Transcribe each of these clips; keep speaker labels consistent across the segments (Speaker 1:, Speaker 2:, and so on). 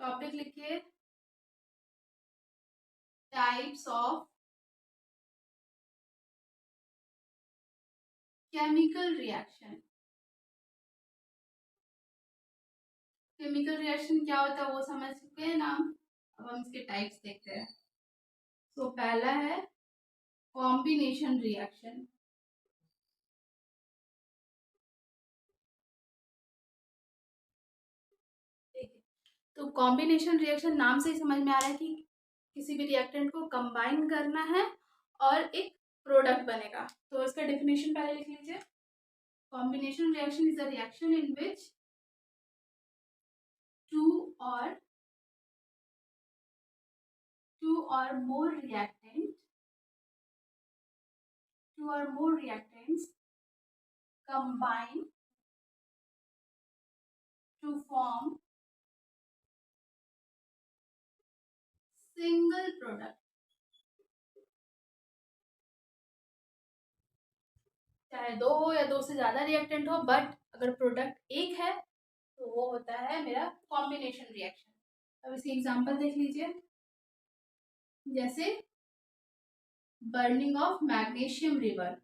Speaker 1: Topic लिखिए types of chemical reaction. Chemical reaction क्या होता है वो समझ चुके हैं ना। अब हम इसके टाइप्स देखते हैं। तो पहला है कॉम्बिनेशन रिएक्शन। तो कॉम्बिनेशन रिएक्शन नाम से ही समझ में आ रहा है कि किसी भी रिएक्टेंट को कंबाइन करना है और एक प्रोडक्ट बनेगा। तो इसका डेफिनेशन पहले लिख लीजिए। Combination reaction is a reaction in which two or more reactants combine to form single product। चाहे दो हो या दो से ज्यादा रिएक्टेंट हो, बट अगर प्रोडक्ट एक है तो वो होता है मेरा कॉम्बिनेशन रिएक्शन। अब इसकी एग्जांपल देख लीजिए। जैसे burning of magnesium ribbon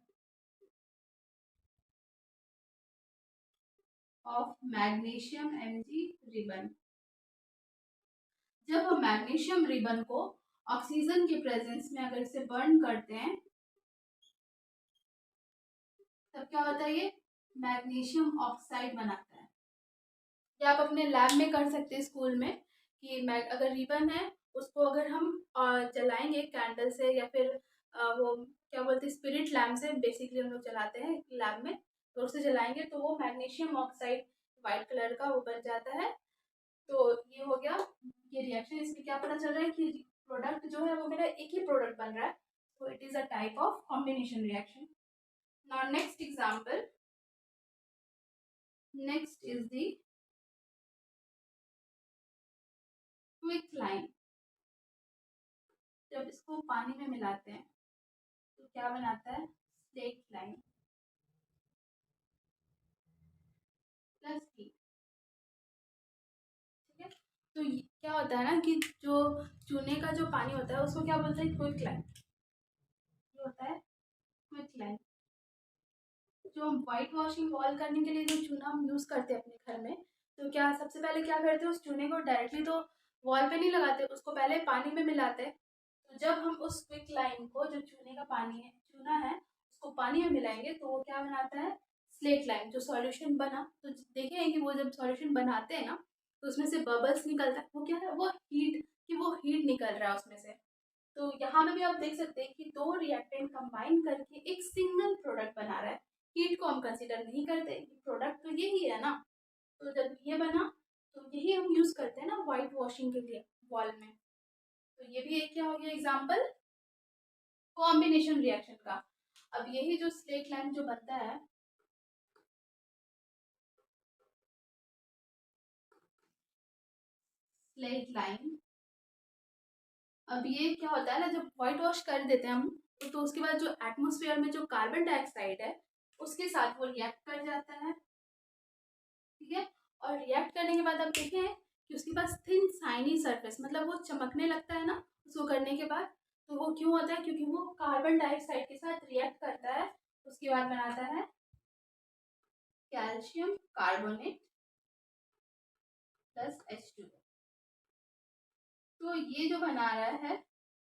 Speaker 1: Mg ribbon. जब हम मैग्नीशियम रिबन को ऑक्सीजन के प्रेजेंस में अगर इसे बर्न करते हैं तब क्या होता है, ये मैग्नीशियम ऑक्साइड बनाता है। या आप अपने लैब में कर सकते हैं स्कूल में कि अगर रिबन है उसको अगर हम जलाएंगे कैंडल से या फिर वो क्या बोलते हैं स्पिरिट लैम्प से, बेसिकली हम लोग जलाते हैं लैब में, तो उससे जलाएंगे तो वो मैग्नीशियम ऑक्साइड वाइट कलर का वो बन जाता है। तो ये हो गया ये रिएक्शन। इसमें क्या पता चल रहा है कि प्रोडक्ट जो है वो मेरा एक ही प्रोडक्ट बन रहा है। तो it is a type of combination reaction. Now next example, next is the quicklime. जब इसको पानी में मिलाते हैं तो क्या बनाता है, स्लेट लाइन प्लस हीट। ठीक है, तो क्या होता है ना कि जो चूने का जो पानी होता है उसको क्या बोलते हैं, क्विकलाइन। ये होता है क्विकलाइन। जो हम व्हाइट वॉशिंग वॉल करने के लिए जो चूना हम यूज करते हैं अपने घर में, तो क्या सबसे पहले क्या करते हैं, उस चूने को डायरेक्टली तो वॉल पे नहीं लगाते, उसको पहले पानी में मिलाते हैं। तो जब हम उस क्विक लाइन को, जो चूने का पानी है, चूना है, उसको पानी में मिलाएंगे तो वो क्या बनाता है, स्लेट लाइन। जो सॉल्यूशन बना, तो देखे हैं कि वो जब सॉल्यूशन बनाते हैं ना तो उसमें से बबल्स निकलता है, वो क्या है, वो हीट, कि वो हीट निकल रहा है उसमें से। तो यहाँ पे भी आप देख सकते हैं कि दो रिएक्टेंट कंबाइन करके एक सिंगल प्रोडक्ट बना रहा है। हीट को हम कंसीडर नहीं करते, प्रोडक्ट तो यही है ना। तो जब ये बना तो यही हम यूज करते हैं ना व्हाइट वॉशिंग के लिए वॉल में। तो ये भी एक क्या हो गया एग्जाम्पल कॉम्बिनेशन रिएक्शन का। अब यही जो स्लेट लाइन जो बनता है, स्लेट लाइन, अब ये क्या होता है ना, जब व्हाइट वॉश कर देते हैं हम तो उसके बाद जो एटमोसफेयर में जो कार्बन डाइऑक्साइड है उसके साथ वो रिएक्ट कर जाता है। ठीक है, और रिएक्ट करने के बाद आप देखें कि उसके पास थिन साइनी सरफेस, मतलब वो चमकने लगता है ना उसको करने के बाद। तो वो क्यों होता है, क्योंकि वो कार्बन डाइऑक्साइड के साथ रिएक्ट करता है, उसके बाद बनाता है कैल्शियम कार्बोनेट प्लस H2। तो ये जो बना रहा है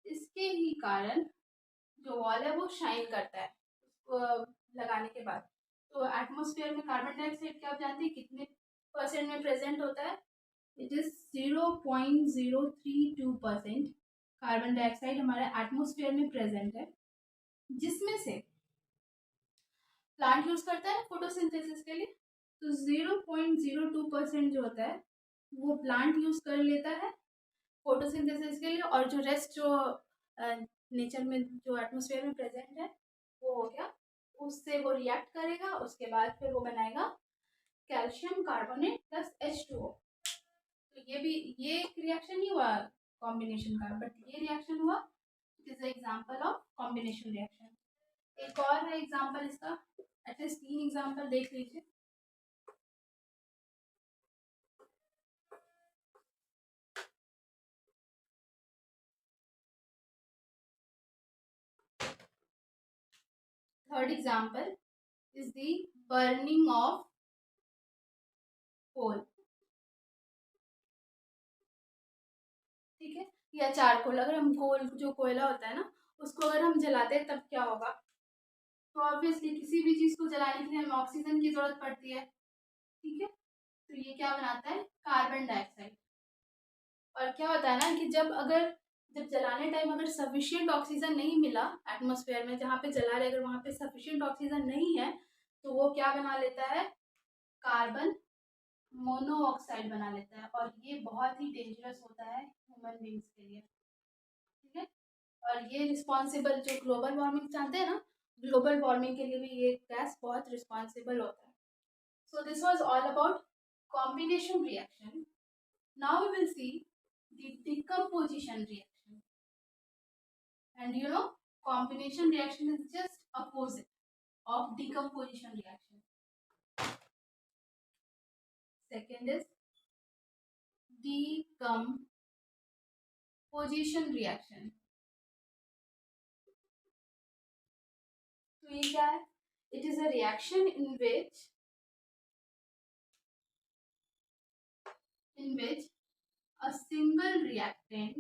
Speaker 1: इसके ही कारण जो वॉल है वो शाइन करता है उसको लगाने के बाद। तो एटमॉस्फेयर में कार्बन डाइऑक्साइड क्या आप जानते हैं कितने परसेंट में प्रेजेंट होता है, इट इज 0.032% कार्बन डाइऑक्साइड हमारे एटमॉस्फेयर में प्रेजेंट है, जिसमें से प्लांट यूज करता है फोटोसिंथेसिस के लिए। तो 0.02% जो होता है वो प्लांट यूज कर लेता है फोटोसिंथेसिस के लिए, और जो रेस्ट जो नेचर में जो एटमॉस्फेयर में प्रेजेंट है वो हो गया, उससे वो रिएक्ट करेगा, उसके बाद फिर वो बनाएगा कैल्शियम कार्बोनेट प्लस H2O। तो ये भी ये एक रिएक्शन ही हुआ कॉम्बिनेशन का, बट ये रिएक्शन हुआ, it is example of combination reaction. एक और है एग्जांपल इसका, एटलीस्ट 3 एग्जांपल देख लीजिए। Third example is the burning of coal, ठीक है, या चारकोल। अगर हम कोल जो कोयला होता है ना, उसको अगर हम जलाते हैं तब क्या होगा, तो ऑब्वियसली किसी भी चीज को जलाने के लिए हमें ऑक्सीजन की जरूरत पड़ती है, ठीक है। तो ये क्या बनाता है, कार्बन डाइऑक्साइड। और क्या होता है ना कि जब जलाने टाइम अगर सफिशिएंट ऑक्सीजन नहीं मिला एटमॉस्फेयर में, जहाँ पे जला रहे अगर वहाँ पे सफिशिएंट ऑक्सीजन नहीं है, तो वो क्या बना लेता है, कार्बन मोनोऑक्साइड बना लेता है। और ये बहुत ही डेंजरस होता है ह्यूमन बींग्स के लिए, ठीक है। और ये रिस्पॉन्सिबल, जो ग्लोबल वार्मिंग चाहते हैं ना, ग्लोबल वार्मिंग के लिए भी ये गैस बहुत रिस्पॉन्सिबल होता है। So this was all about combination reaction. Now we will see the decomposition reaction. And you know, combination reaction is just opposite of decomposition reaction. Second is decomposition reaction. तो ये क्या है? It is a reaction in which a single reactant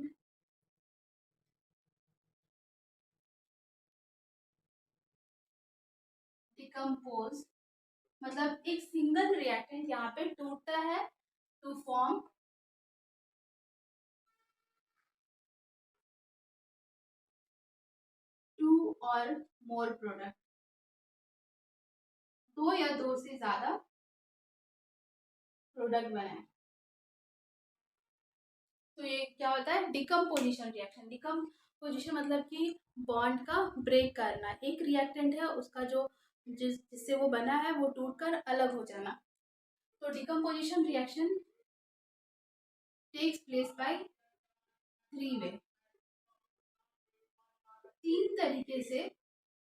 Speaker 1: decompose, मतलब एक single reactant यहाँ पे टूटता है टू फॉर्म टू और मोर प्रोडक्ट, दो या दो से ज्यादा प्रोडक्ट बनाए। तो ये क्या होता है, डिकम्पोजिशन रिएक्शन। डिकम्पोजिशन मतलब कि बॉन्ड का ब्रेक करना, एक रिएक्टेंट है उसका जो जिससे वो बना है वो टूटकर अलग हो जाना। तो decomposition reaction takes place by three way, तीन तरीके से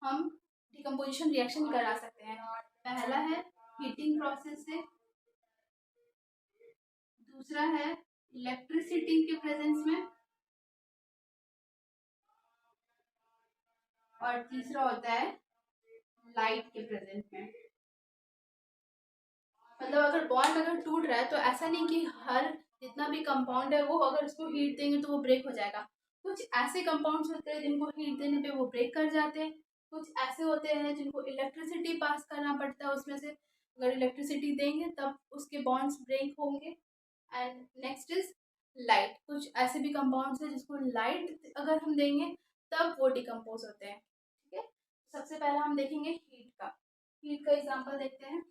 Speaker 1: हम डिकम्पोजिशन रिएक्शन करा सकते हैं। पहला है हीटिंग प्रोसेस से, दूसरा है इलेक्ट्रिसिटी के प्रेजेंस में, और तीसरा होता है लाइट के प्रेजेंस में। मतलब अगर बॉन्ड अगर टूट रहा है तो ऐसा नहीं कि हर जितना भी कंपाउंड है वो अगर उसको हीट देंगे तो वो ब्रेक हो जाएगा। कुछ ऐसे कंपाउंड्स होते हैं जिनको हीट देने पे वो ब्रेक कर जाते हैं, कुछ ऐसे होते हैं जिनको इलेक्ट्रिसिटी पास करना पड़ता है, उसमें से अगर इलेक्ट्रिसिटी देंगे तब उसके बॉन्ड्स ब्रेक होंगे। एंड नेक्स्ट इज लाइट, कुछ ऐसे भी कंपाउंड्स हैं जिसको लाइट अगर हम देंगे तब वो डिकम्पोज होते हैं, ठीक है। सबसे पहला हम देखेंगे हीट का एग्जाम्पल देखते हैं।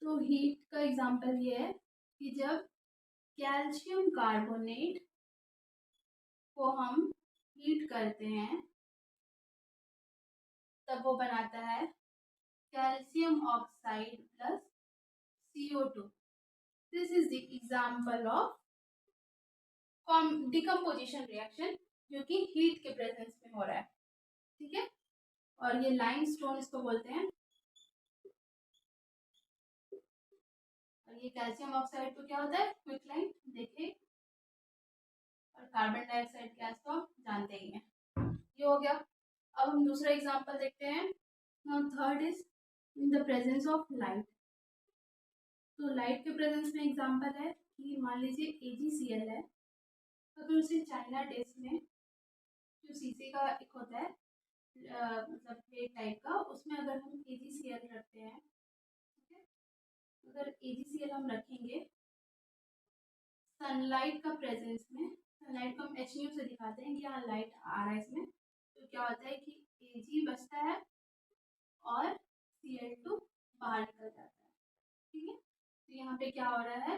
Speaker 1: तो हीट का एग्जांपल ये है कि जब कैल्शियम कार्बोनेट को हम हीट करते हैं तब वो बनाता है calcium oxide plus CO2। This is the example of decomposition reaction जो कि हीट के प्रेजेंस में हो रहा है, ठीक है। और ये लाइमस्टोन इसको बोलते हैं। और ये कैल्शियम ऑक्साइड तो क्या होता है, क्विकलाइन देखे, और कार्बन डाइऑक्साइड गैस तो आप जानते ही हैं। ये हो गया। अब हम दूसरा एग्जांपल देखते हैं। Now third is in the presence of light. तो लाइट के प्रेजेंस में एग्जांपल है कि मान लीजिए AgCl है, अगर उसे चाइना डेस में जो शीशे का एक होता है मतलब प्लेट टाइप का, उसमें अगर हम AgCl रखते हैं, ठीक है, अगर AgCl हम रखेंगे सनलाइट का प्रेजेंस में, सनलाइट को हम HU से दिखाते हैं कि यहाँ लाइट आ रहा है इसमें, तो क्या होता है कि Ag बचता है और Cl2 बाहर निकल जाता है, ठीक है। तो यहाँ पे क्या हो रहा है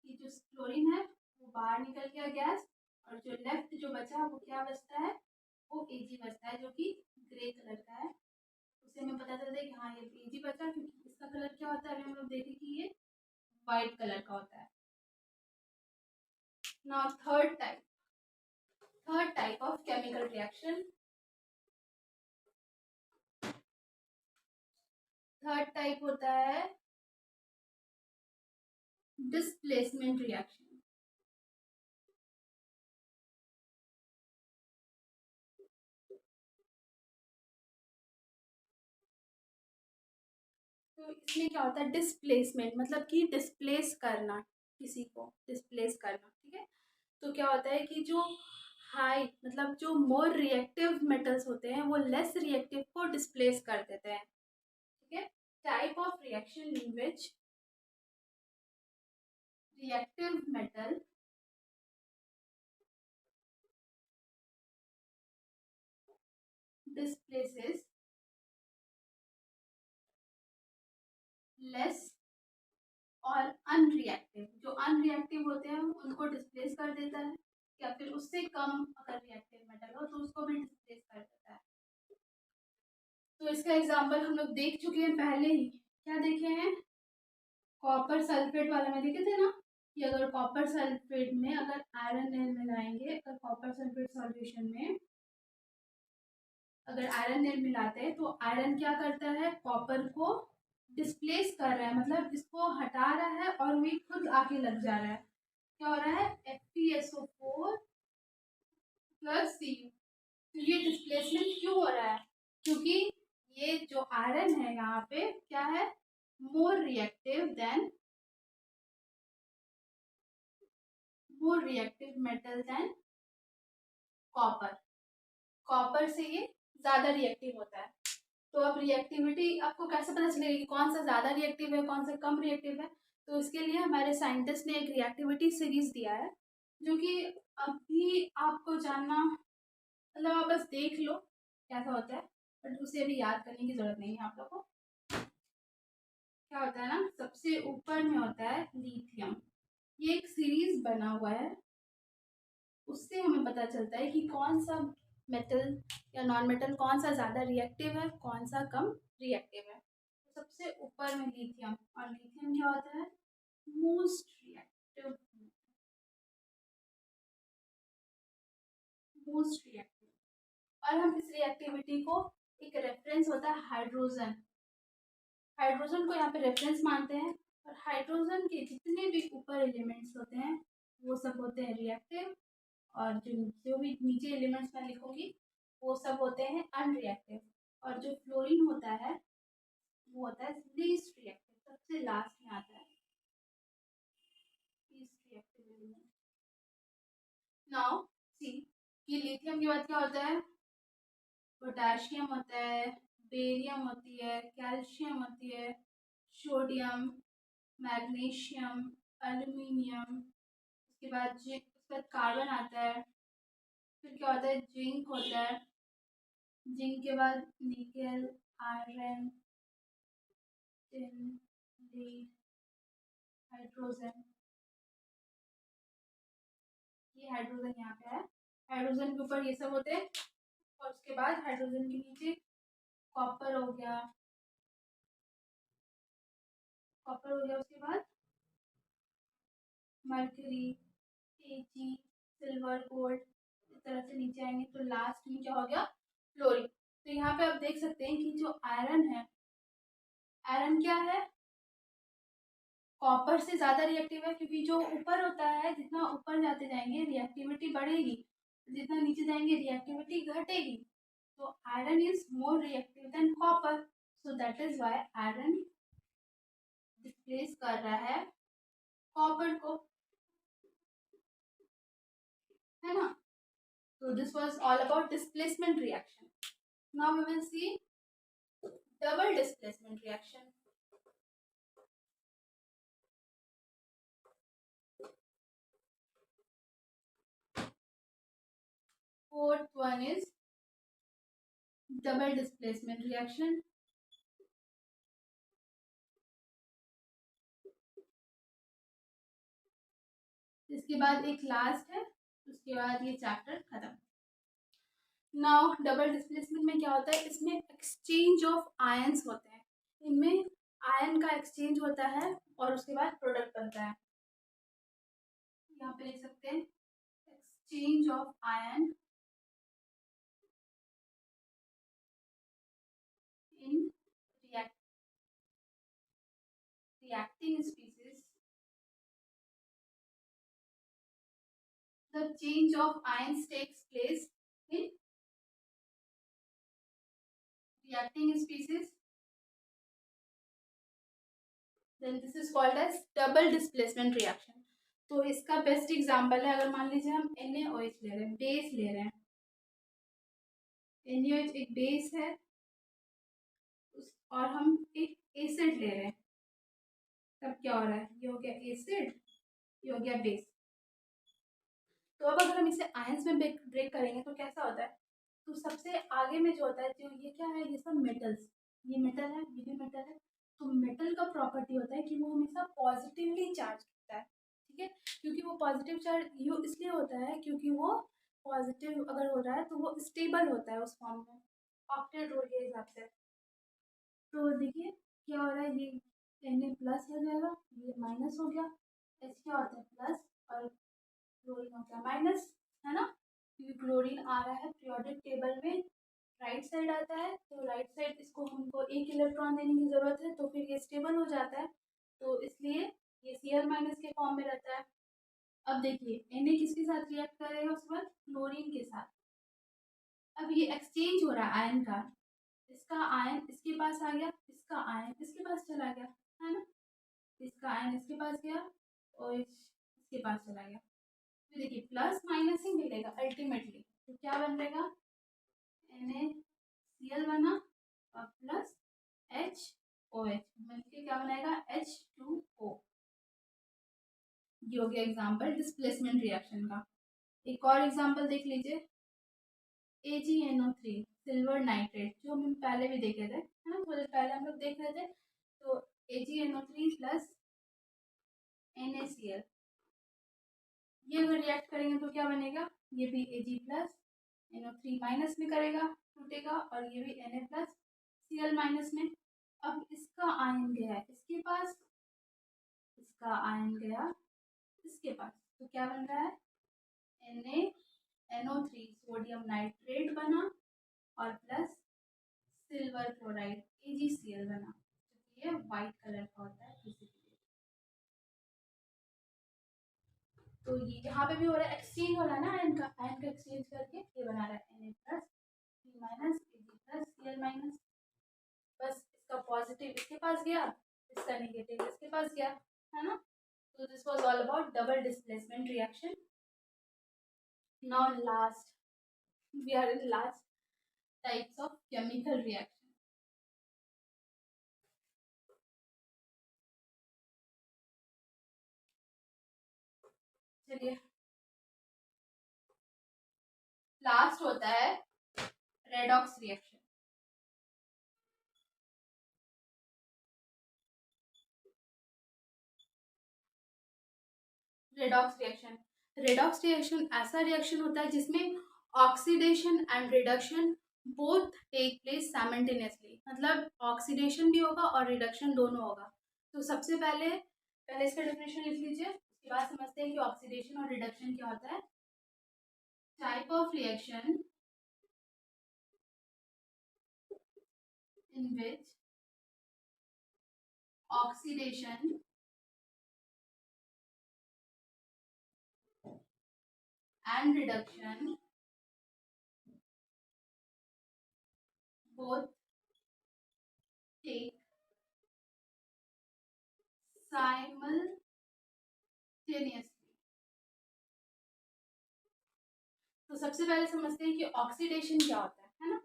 Speaker 1: कि जो क्लोरीन है वो बाहर निकल गया गैस, और जो लेफ्ट जो बचा वो क्या बचता है, वो Ag बचता है जो कि ग्रे कलर का है। उससे हमें पता चलता है कि हाँ ये Ag बचा, क्योंकि इसका कलर क्या होता है, अभी हम लोग देखें कि ये वाइट कलर का होता है। Now third type of chemical reaction, third type होता है डिस्प्लेसमेंट रिएक्शन। तो इसमें क्या होता है, डिस्प्लेसमेंट मतलब कि डिस्प्लेस करना, किसी को डिस्प्लेस करना, ठीक है। तो क्या होता है कि जो हाई मतलब जो मोर रिएक्टिव मेटल्स होते हैं वो लेस रिएक्टिव को डिस्प्लेस कर देते हैं, ठीक है। Type of reaction in which reactive metal displaces less और अनरिएक्टिव, जो अनरिएक्टिव होते हैं उनको डिस्प्लेस कर देता है, या फिर उससे कम अगर रिएक्टिव मेटल हो तो उसको भी डिस्प्लेस कर देता है। तो इसका एग्जांपल हम लोग देख चुके हैं पहले ही। क्या देखे हैं, कॉपर सल्फेट वाला में देखे थे ना, कि अगर कॉपर सल्फेट में अगर आयरन नेल मिलाएंगे, अगर कॉपर सल्फेट सॉल्यूशन में अगर आयरन नेल मिलाते हैं तो आयरन क्या करता है, कॉपर को डिस्प्लेस कर रहा है, मतलब इसको हटा रहा है और वही खुद आके लग जा रहा है। क्या हो रहा है, FeSO4 प्लस Cu। तो ये डिस्प्लेसमेंट क्यों हो रहा है, क्योंकि ये जो आयरन है यहाँ पे क्या है, more reactive than metal than copper. Copper से ये ज्यादा रिएक्टिव होता है। तो अब रिएक्टिविटी आपको कैसे पता चलेगी कि कौन सा ज्यादा रिएक्टिव है कौन सा कम रिएक्टिव है। तो इसके लिए हमारे साइंटिस्ट ने एक रिएक्टिविटी सीरीज दिया है, जो कि अभी आपको जानना, मतलब आप बस देख लो कैसा होता है, बट उसे अभी याद करने की जरूरत नहीं है आप लोग को। क्या होता है ना, सबसे ऊपर में होता है लिथियम, ये एक सीरीज बना हुआ है, उससे हमें पता चलता है कि कौन सा मेटल या नॉन मेटल कौन सा ज़्यादा रिएक्टिव है कौन सा कम रिएक्टिव है। तो सबसे ऊपर में लिथियम, और लिथियम क्या होता है, मोस्ट रिएक्टिव, मोस्ट रिएक्टिव। और हम इस रिएक्टिविटी को, एक रेफरेंस होता है हाइड्रोजन, हाइड्रोजन को यहाँ पे रेफरेंस मानते हैं। और हाइड्रोजन के जितने भी ऊपर एलिमेंट्स होते हैं वो सब होते हैं रिएक्टिव, और जो भी नीचे एलिमेंट्स मैं लिखूंगी वो सब होते हैं अनरिएक्टिव। और जो फ्लोरीन होता है वो होता है लीस्ट रिएक्टिव, सबसे लास्ट में आता है least reactive element. Now see कि लिथियम के बाद क्या होता है, पोटेशियम होता है, बेरियम होती है, कैल्शियम होती है, सोडियम, मैग्नीशियम, एल्यूमिनियम, उसके बाद कार्बन आता है, फिर क्या होता है, जिंक होता है, जिंक के बाद nickel, iron, tin, lead, hydrogen, ये हाइड्रोजन यहाँ पे है। हाइड्रोजन के ऊपर ये सब होते हैं, और उसके बाद हाइड्रोजन के नीचे कॉपर हो गया, कॉपर हो गया, उसके बाद मर्करी, Ag, सिल्वर, गोल्ड, इस तरह से नीचे आएंगे तो लास्ट में क्या हो गया, फ्लोरीन। तो यहाँ पे आप देख सकते हैं कि जो आयरन है, आयरन क्या है, कॉपर से ज्यादा रिएक्टिव है, क्योंकि जो ऊपर होता है जितना ऊपर जाते जाएंगे रिएक्टिविटी बढ़ेगी, जितना नीचे जाएंगे रिएक्टिविटी घटेगी। तो iron is more reactive than copper, so that is why iron displace कर रहा है कॉपर को, है ना। So this was all about displacement reaction. Now we will see double displacement reaction. Fourth one is double displacement reaction. इसके बाद एक last है, उसके बाद ये चैप्टर खत्म। नाउ डबल डिस्प्लेसमेंट में क्या होता है, इसमें एक्सचेंज ऑफ आयंस होते हैं, इनमें आयन का एक्सचेंज होता है और उसके बाद प्रोडक्ट बनता है। यहाँ पे लिख सकते हैं exchange of ion in reacting species the change of ions takes place in reacting species, then this is called as double displacement reaction. तो इसका बेस्ट एग्जांपल है, अगर मान लीजिए हम NaOH ले रहे हैं, बेस ले रहे हैं, NaOH एक बेस है और हम एक एसिड ले रहे हैं, तब क्या हो रहा है, ये हो गया एसिड, ये हो गया बेस। तो अब अगर हम इसे आयंस में ब्रेक करेंगे तो कैसा होता है, तो सबसे आगे में जो होता है, जो ये क्या है, ये सब मेटल्स, ये मेटल है, ये भी मेटल है। तो मेटल का प्रॉपर्टी होता है कि वो हमेशा पॉजिटिवली चार्ज होता है, ठीक है, क्योंकि वो पॉजिटिव चार्ज यू इसलिए होता है क्योंकि वो पॉजिटिव अगर हो रहा है तो वो स्टेबल होता है उस फॉर्म में, ऑक्टेट रोल के हिसाब से। तो देखिए क्या हो रहा है, ये Na+ हो जाएगा, ये माइनस हो गया, एच क्या होता है प्लस, और क्लोरीन हो गया माइनस, है ना, क्योंकि क्लोरीन आ रहा है पीरियोडिक टेबल में राइट साइड आता है, तो राइट साइड इसको हमको एक इलेक्ट्रॉन देने की जरूरत है, तो फिर ये स्टेबल हो जाता है, तो इसलिए ये Cl- के फॉर्म में रहता है। अब देखिए Na किसके साथ रिएक्ट करेगा उस वक्त, क्लोरीन के साथ। अब ये एक्सचेंज हो रहा है आयन का, इसका आयन इसके पास आ गया, इसका आयन इसके पास चला गया, है ना, इसका आयन इसके पास गया और इसके पास चला गया, तो देखिए प्लस माइनस ही मिलेगा अल्टीमेटली, तो क्या बनेगा, NaCl बना और प्लस HOH मिलके क्या बनाएगा, H2O। ये हो गया एग्जाम्पल डिस्प्लेसमेंट रिएक्शन का। एक और एग्जाम्पल देख लीजिए, AgNO3 सिल्वर नाइट्रेट, जो हम पहले भी देखे थे, है ना, थोड़े पहले हम लोग देख रहे थे। तो AgNO3 प्लस NaCl, ये अगर रिएक्ट करेंगे तो क्या बनेगा, ये भी Ag प्लस NO3 माइनस में करेगा, टूटेगा, और ये भी Na प्लस Cl माइनस में। अब इसका आयन गया इसके पास, इसका आयन गया इसके पास, तो क्या बन रहा है, NaNO3 सोडियम नाइट्रेट बना और प्लस सिल्वर क्लोराइड AgCl बना, तो ये वाइट कलर का होता है बेसिकली। तो ये यहाँ पे भी हो रहा है, एक्सचेंज हो रहा है ना आयन का एक्सचेंज करके ये बना रहा है Na+ minus Ag+ Cl minus, बस इसका पॉजिटिव इसके पास गया, इसका नेगेटिव इसके पास गया, है ना। तो this was all about double displacement reaction. Now last, we are in last types of chemical reaction. चलिए, लास्ट होता है रेडॉक्स रिएक्शन। रेडॉक्स रिएक्शन ऐसा रिएक्शन होता है जिसमें oxidation and reduction both take place simultaneously, मतलब ऑक्सीडेशन भी होगा और रिडक्शन दोनों होगा। तो सबसे पहले पहले इसका डेफिनेशन लिख लीजिए, उसके बाद समझते हैं कि ऑक्सीडेशन और रिडक्शन क्या होता है। Type of reaction in which oxidation and reduction both take simultaneously। तो सबसे पहले समझते हैं कि ऑक्सीडेशन क्या होता है ना।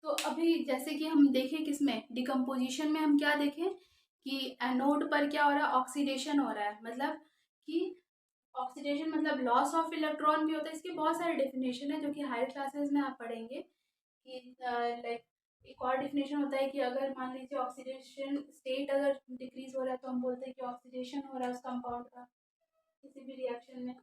Speaker 1: तो अभी जैसे कि हम देखें किसमें, डिकम्पोजिशन में हम क्या देखें कि एनोड पर क्या हो रहा है, ऑक्सीडेशन हो रहा है, मतलब कि ऑक्सीडेशन मतलब लॉस ऑफ इलेक्ट्रॉन भी होता है। इसके बहुत सारे डेफिनेशन है जो कि हायर क्लासेस में आप पढ़ेंगे कि लाइक एक और डेफिनेशन होता है कि अगर मान लीजिए ऑक्सीडेशन स्टेट अगर डिक्रीज हो रहा है तो हम बोलते हैं कि ऑक्सीडेशन हो रहा है उस कंपाउंड का किसी भी रिएक्शन में।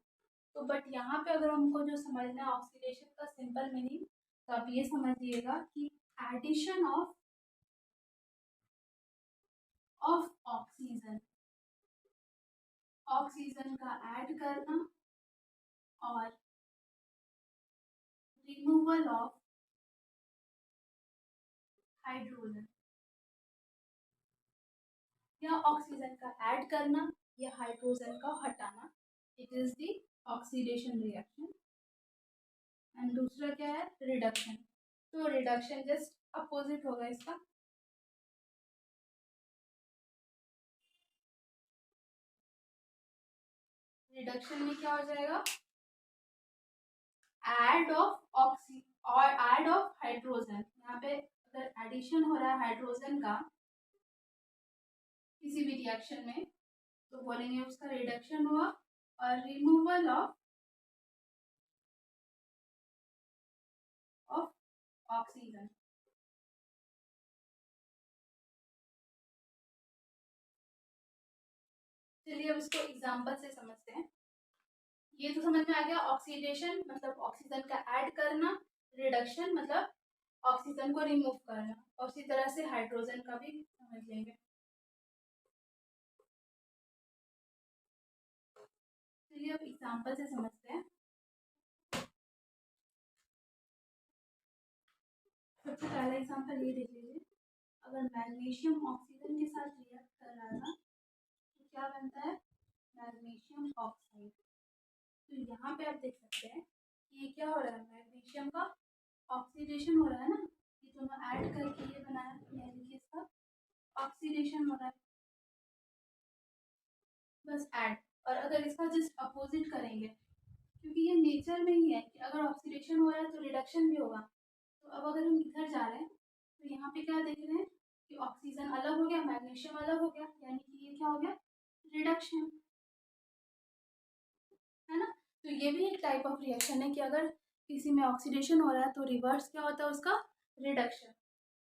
Speaker 1: तो बट यहाँ पे अगर हमको जो समझना है ऑक्सीडेशन का सिंपल मीनिंग, तो आप ये समझिएगा कि एडिशन ऑफ ऑक्सीजन, ऑक्सीजन का ऐड करना और रिमूवल ऑफ या ऑक्सीजन का ऐड करना या हाइड्रोजन का हटाना, it is the oxidation reaction. And दूसरा क्या है, रिडक्शन। तो रिडक्शन जस्ट अपोजिट होगा इसका। रिडक्शन में क्या हो जाएगा, ऐड ऑफ ऑक्सी और ऐड ऑफ हाइड्रोजन। यहाँ पे अगर एडिशन हो रहा है हाइड्रोजन का किसी भी रिएक्शन में तो बोलेंगे उसका रिडक्शन हुआ, और रिमूवल ऑफ ऑक्सीजन। चलिए अब इसको एग्जांपल से समझते हैं। ये तो समझ में आ गया, ऑक्सीडेशन मतलब ऑक्सीजन का ऐड करना, रिडक्शन मतलब ऑक्सीजन को रिमूव करना, और उसी तरह से हाइड्रोजन का भी समझ लेंगे। चलिए अब एग्जांपल से समझते हैं। सबसे पहला एग्जांपल ये देख लीजिए, अगर मैग्नीशियम ऑक्सीजन के साथ रिएक्ट कर रहा था तो क्या बनता है, मैग्नीशियम ऑक्साइड। तो यहाँ पे आप देख सकते हैं कि ये क्या हो रहा है, मैग्नीशियम का ऑक्सीडेशन हो रहा है ना, ये दोनों ऐड करके ये बनाया, यानी कि इसका ऑक्सीडेशन हो रहा है, बस ऐड। और अगर इसका जस्ट अपोजिट करेंगे, क्योंकि ये नेचर में ही है कि अगर ऑक्सीडेशन हो रहा है तो रिडक्शन भी होगा। तो अब अगर हम इधर जा रहे हैं तो यहाँ पे क्या देख रहे हैं कि ऑक्सीजन अलग हो गया, मैग्नीशियम अलग हो गया, यानी कि ये क्या हो गया, रिडक्शन, है ना। तो ये भी एक टाइप ऑफ रिएक्शन है कि अगर किसी में ऑक्सीडेशन हो रहा है तो रिवर्स क्या होता है उसका, रिडक्शन।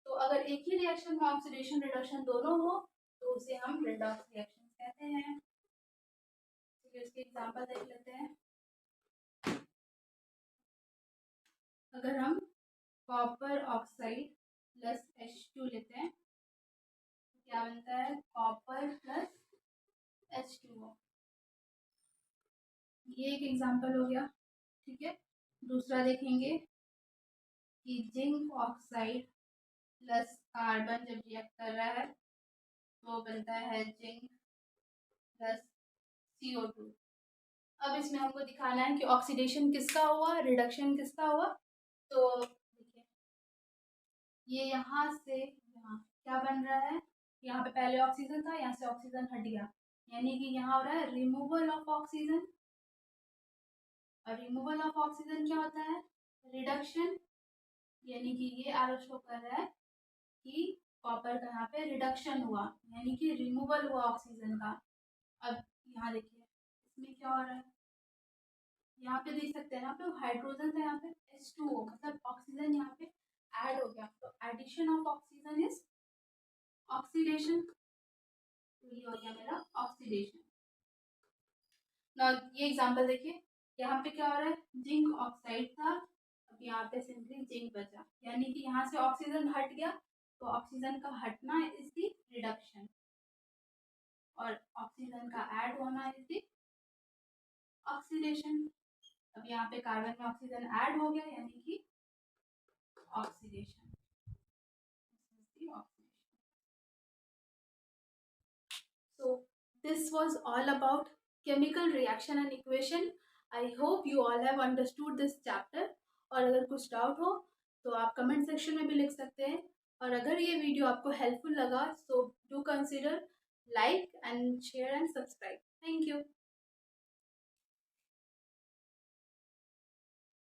Speaker 1: तो अगर एक ही रिएक्शन में ऑक्सीडेशन रिडक्शन दोनों हो तो उसे हम रेडॉक्स रिएक्शन कहते हैं। चलिए इसके एग्जांपल देख लेते हैं। अगर हम कॉपर ऑक्साइड प्लस H2 लेते हैं तो क्या बनता है, कॉपर प्लस H2O। ये एक एग्जांपल हो गया, ठीक है। दूसरा देखेंगे कि जिंक ऑक्साइड प्लस कार्बन जब रिएक्ट कर रहा है तो बनता है जिंक प्लस CO2। अब इसमें हमको दिखाना है कि ऑक्सीडेशन किसका हुआ, रिडक्शन किसका हुआ। तो देखिए ये यहाँ से यहाँ क्या बन रहा है, यहाँ पे पहले ऑक्सीजन था, यहाँ से ऑक्सीजन हट गया, यानी कि यहाँ हो रहा है रिमूवल ऑफ ऑक्सीजन। और रिमूवल ऑफ ऑक्सीजन क्या होता है, रिडक्शन, यानी कि ये आरो शो कर रहा है कि कॉपर का यहाँ पे रिडक्शन हुआ, यानी कि रिमूवल हुआ ऑक्सीजन का। अब यहाँ देखिए इसमें क्या हो रहा है, यहाँ पे देख सकते हैं आप लोग हाइड्रोजन था, यहाँ पे H2O मतलब ऑक्सीजन यहाँ पे ऐड हो गया, तो addition of oxygen is oxidation. तो ये हो गया मेरा ऑक्सीडेशन। ना ये एग्जांपल देखिए, यहाँ पे क्या हो रहा है, जिंक ऑक्साइड था, अब यहाँ पे सिंपली जिंक बचा, यानी कि यहाँ से ऑक्सीजन हट गया, तो ऑक्सीजन का हटना इज द रिडक्शन, और ऑक्सीजन का ऐड होना इज द ऑक्सीडेशन। अब यहाँ पे कार्बन में ऑक्सीजन ऐड हो गया, यानी कि oxidation. So this was all about chemical reaction and equation. I hope you all have understood this chapter. और अगर कुछ डाउट हो तो आप कमेंट सेक्शन में भी लिख सकते हैं। और अगर ये वीडियो आपको हेल्पफुल लगा तो do consider like and share and subscribe. Thank you.